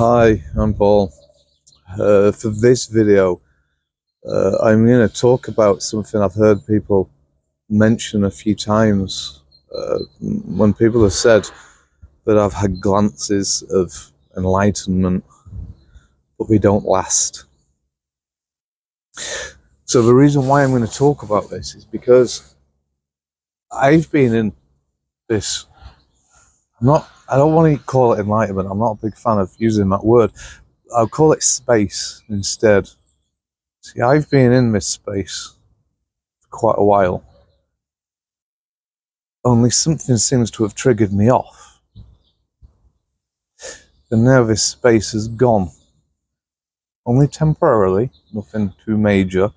Hi, I'm Paul. For this video, I'm going to talk about something I've heard people mention a few times. When people have said that I've had glances of enlightenment, but they don't last. So the reason why I'm going to talk about this is because I've been in this, I don't want to call it enlightenment, I'm not a big fan of using that word. I'll call it space instead. See, I've been in this space for quite a while. Only something seems to have triggered me off. And now this space is gone. Only temporarily, nothing too major.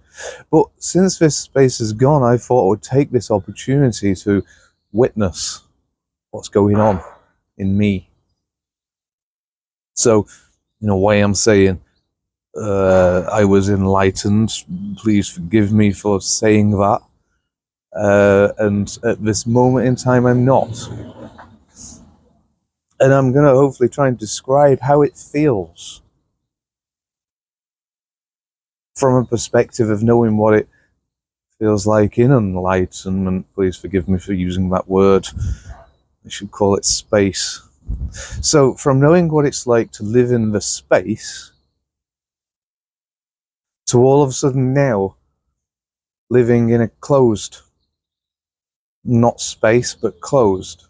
But since this space is gone, I thought I would take this opportunity to witness what's going on in me. So, in a way, I'm saying, I was enlightened. Please forgive me for saying that. And at this moment in time, I'm not. And I'm going to hopefully try and describe how it feels from a perspective of knowing what it feels like in enlightenment. Please forgive me for using that word. I should call it space. So from knowing what it's like to live in the space to all of a sudden now living in a closed, not space, but closed.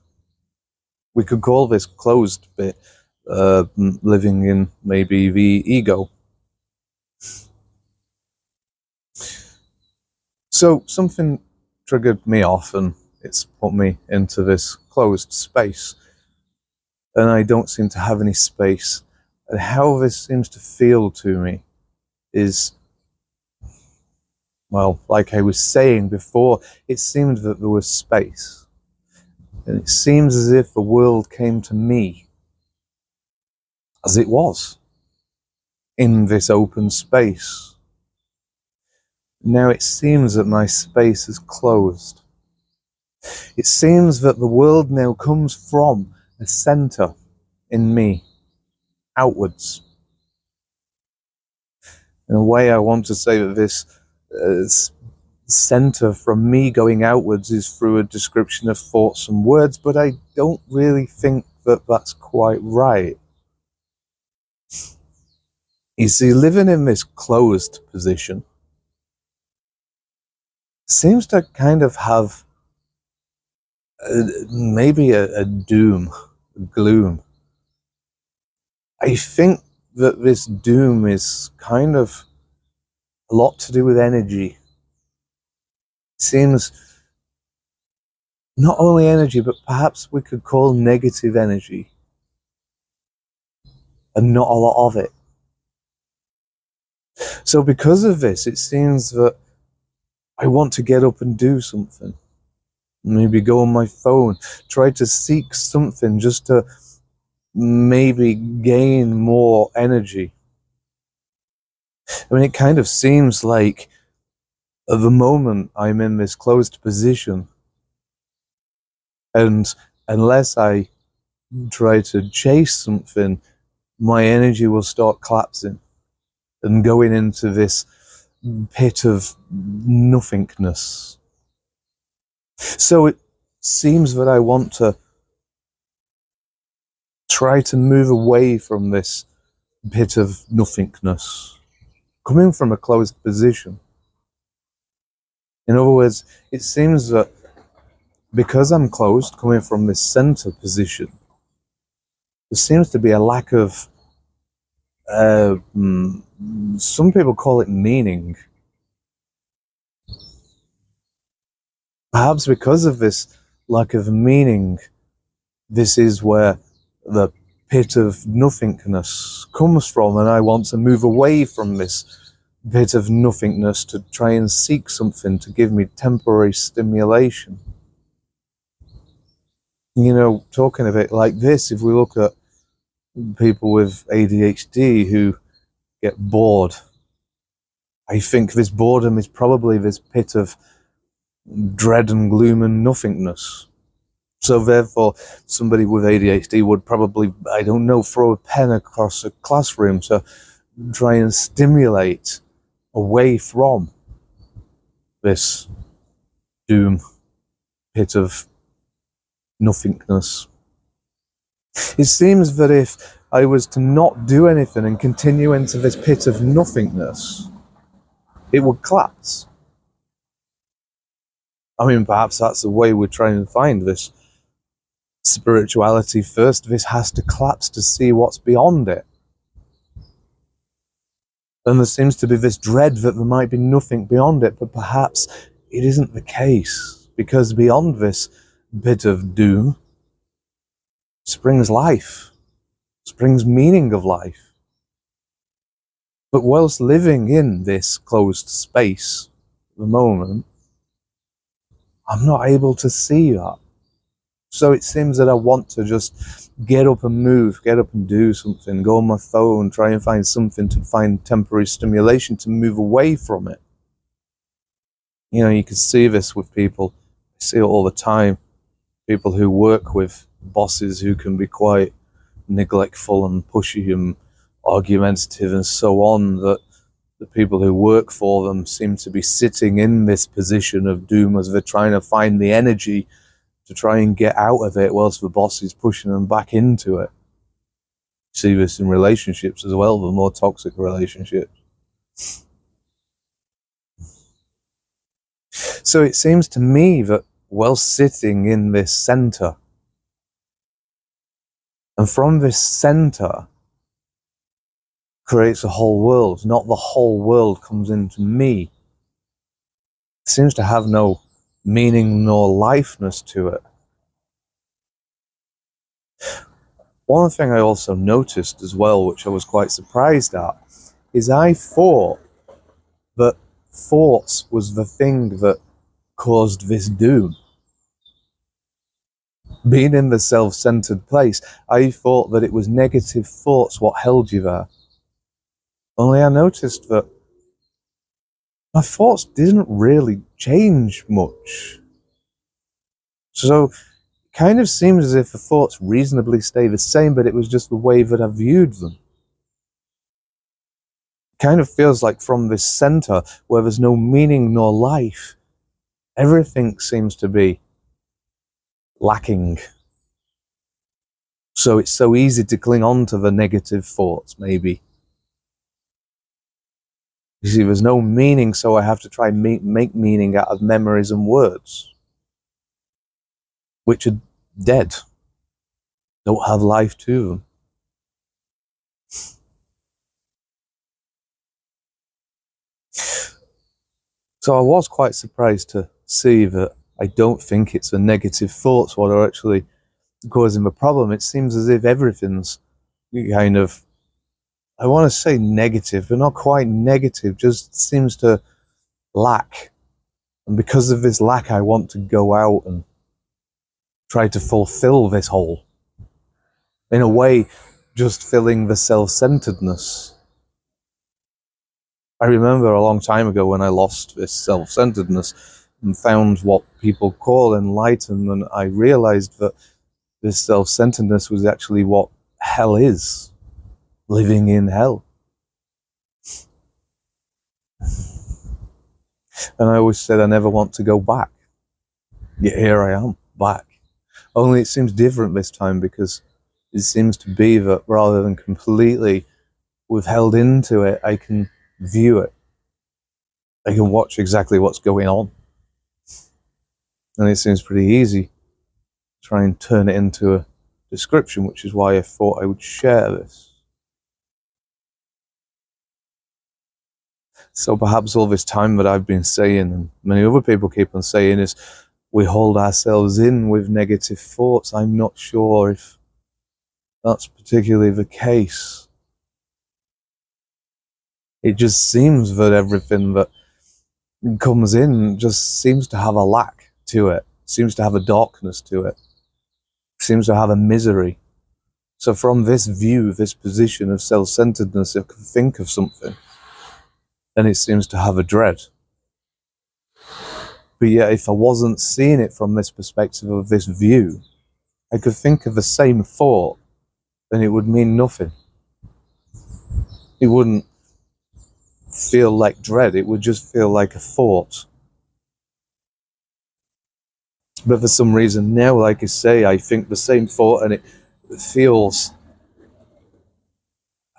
We could call this closed bit living in maybe the ego. So something triggered me off and it's put me into this closed space. And I don't seem to have any space. And how this seems to feel to me is, well, like I was saying before, it seemed that there was space. And it seems as if the world came to me as it was, in this open space. Now it seems that my space is closed. It seems that the world now comes from a center in me, outwards. In a way, I want to say that this center from me going outwards is through a description of thoughts and words, but I don't really think that that's quite right. You see, living in this closed position seems to kind of have maybe a doom, a gloom. I think that this doom is kind of a lot to do with energy. It seems not only energy, but perhaps we could call negative energy, and not a lot of it. So because of this, it seems that I want to get up and do something. Maybe go on my phone, try to seek something just to maybe gain more energy. I mean, it kind of seems like at the moment I'm in this closed position, and unless I try to chase something, my energy will start collapsing and going into this pit of nothingness. So it seems that I want to try to move away from this pit of nothingness, coming from a closed position. In other words, it seems that because I'm closed, coming from this center position, there seems to be a lack of, some people call it meaning. Perhaps because of this lack of meaning, this is where the pit of nothingness comes from, and I want to move away from this pit of nothingness to try and seek something to give me temporary stimulation. You know, talking of it like this, if we look at people with ADHD who get bored, I think this boredom is probably this pit of dread and gloom and nothingness, So therefore, somebody with ADHD would probably, I don't know, throw a pen across a classroom to try and stimulate away from this doom pit of nothingness. It seems that if I was to not do anything and continue into this pit of nothingness, it would collapse. I mean, perhaps that's the way we're trying to find this spirituality first. This has to collapse to see what's beyond it. And there seems to be this dread that there might be nothing beyond it, but perhaps it isn't the case, because beyond this bit of doom springs life, springs meaning of life. But whilst living in this closed space at the moment, I'm not able to see that. So it seems that I want to just get up and move, get up and do something, go on my phone, try and find something to find temporary stimulation to move away from it. You know, you can see this with people. I see it all the time. People who work with bosses who can be quite neglectful and pushy and argumentative and so on, that the people who work for them seem to be sitting in this position of doom as they're trying to find the energy to try and get out of it whilst the boss is pushing them back into it. You see this in relationships as well, the more toxic relationships. So it seems to me that while sitting in this center, and from this center creates a whole world, not the whole world comes into me. It seems to have no meaning nor lifeness to it. One thing I also noticed as well, which I was quite surprised at, is I thought that thoughts was the thing that caused this doom. Being in the self-centered place, I thought that it was negative thoughts what held you there. Only I noticed that my thoughts didn't really change much. So it kind of seems as if the thoughts reasonably stay the same, but it was just the way that I viewed them. It kind of feels like from this center, where there's no meaning nor life, everything seems to be lacking. So it's so easy to cling on to the negative thoughts, maybe. You see, there's no meaning, so I have to try and make meaning out of memories and words, which are dead, don't have life to them. So I was quite surprised to see that I don't think it's the negative thoughts what are actually causing the problem. It seems as if everything's kind of, I want to say negative, but not quite negative, just seems to lack. And because of this lack, I want to go out and try to fulfill this hole. In a way, just filling the self-centeredness. I remember a long time ago when I lost this self-centeredness and found what people call enlightenment, I realized that this self-centeredness was actually what hell is. Living in hell. And I always said I never want to go back. Yet here I am, back. Only it seems different this time, because it seems to be that rather than completely withheld into it, I can view it. I can watch exactly what's going on. And it seems pretty easy to try and turn it into a description, which is why I thought I would share this. So perhaps all this time that I've been saying, and many other people keep on saying, is we hold ourselves in with negative thoughts. I'm not sure if that's particularly the case. It just seems that everything that comes in just seems to have a lack to it, seems to have a darkness to it, seems to have a misery. So from this view, this position of self-centeredness, if I can think of something, then it seems to have a dread. But yet, if I wasn't seeing it from this perspective of this view, I could think of the same thought and it would mean nothing. It wouldn't feel like dread, it would just feel like a thought. But for some reason now, like I say, I think the same thought and it feels,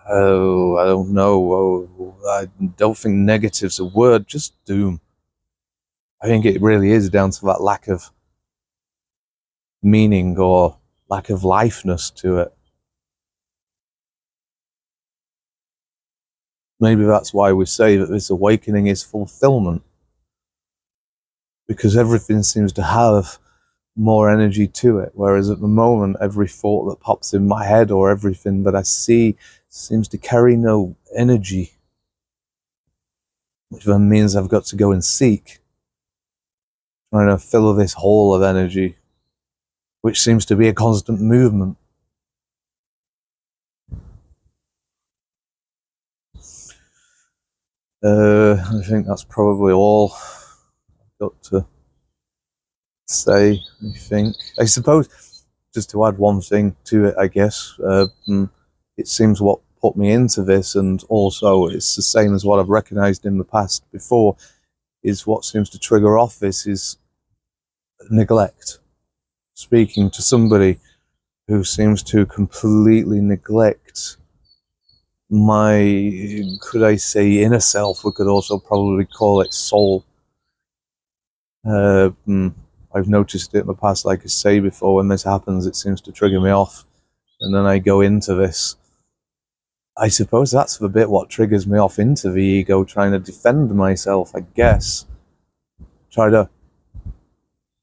oh, I don't know, I don't think negative's a word, just doom. I think it really is down to that lack of meaning or lack of lifeness to it. Maybe that's why we say that this awakening is fulfillment, because everything seems to have more energy to it, whereas at the moment every thought that pops in my head or everything that I see seems to carry no energy, which then means I've got to go and seek, trying to fill this hole of energy, which seems to be a constant movement. I think that's probably all I've got to say. I suppose just to add one thing to it, I guess, it seems what put me into this, and also it's the same as what I've recognized in the past before, is what seems to trigger off this is neglect. Speaking to somebody who seems to completely neglect my, could I say, inner self, we could also probably call it soul. I've noticed it in the past, like I say before, when this happens, it seems to trigger me off. And then I go into this. I suppose that's the bit what triggers me off into the ego, trying to defend myself, I guess. Try to,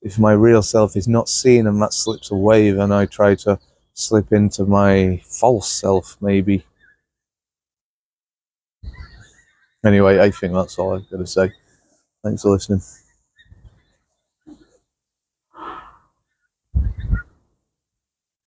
if my real self is not seen and that slips away, then I try to slip into my false self, maybe. Anyway, I think that's all I've got to say. Thanks for listening.